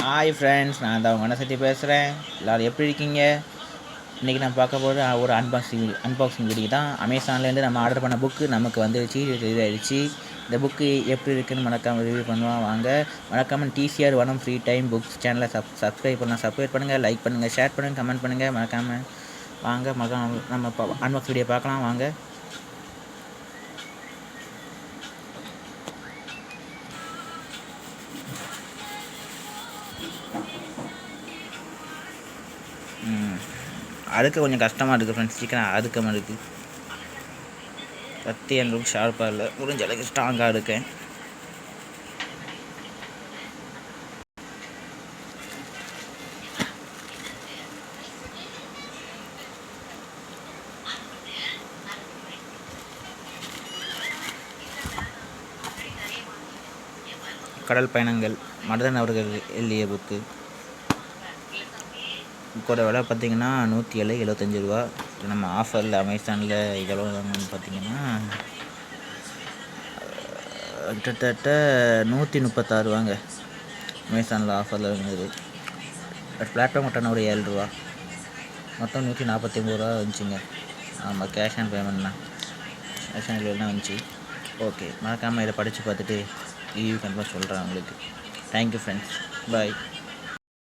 Hi friends, நான் தான் உங்கள் அண்ணசத்தி பேசுகிறேன். எல்லோரும் எப்படி இருக்கீங்க? இன்றைக்கி நான் பார்க்க போகிறது ஒரு அன்பாக்சிங் வீடியோ தான். அமேசான்லேருந்து நம்ம ஆர்டர் பண்ண புக்கு நமக்கு வந்துடுச்சு, டெலிவரி ஆகிடுச்சு. இந்த புக்கு எப்படி இருக்குதுன்னு மறக்காமல் ரிவ்யூ பண்ணுவோம் வாங்க. மறக்காமல் டிசிஆர் வனம் ஃப்ரீ டைம் புக்ஸ் சேனலை சப்ஸ்கிரைப் பண்ணுங்கள், லைக் பண்ணுங்கள், ஷேர் பண்ணுங்கள், கமெண்ட் பண்ணுங்கள். மறக்காமல் வாங்க நம்ம அன்பாக்ஸ் வீடியோ பார்க்கலாம் வாங்க. அதுக்கு கொஞ்சம் கஷ்டமாக இருக்குது ஃப்ரெண்ட்ஸ். சீக்கிரம் அதுக்கமாக இருக்குது. கத்தி எங்களுக்கு ஷார்ப்பாக இல்லை, முடிஞ்ச அளவுக்கு ஸ்ட்ராங்காக இருக்கேன். கடல் பயணங்கள் மருதன் அவர்கள் எழுதிய புக்கு. புக்கோட விலை பார்த்திங்கன்னா 175 ரூபா. நம்ம ஆஃபரில் அமேசானில் இதெல்லாம் வாங்கணும்னு பார்த்திங்கன்னா கிட்டத்தட்ட 136 ரூபாங்க. அமேசானில் ஆஃபரில் இருந்தது. பிளாட்ஃபார்ம் கட்டணம் ஒரு 7 ரூபா, மொத்தம் 149 ரூபா வந்துச்சுங்க. ஆமாம், கேஷ் ஆன் பேமெண்ட் தான், கேஷ் ஆன் டெலிவரி தான் வந்துச்சு. ஓகே, மறக்காமல் இதை படித்து பார்த்துட்டு ரிவ்யூ கண்டிப்பாக சொல்கிறேன் உங்களுக்கு. தேங்க்யூ ஃப்ரெண்ட்ஸ், பாய்.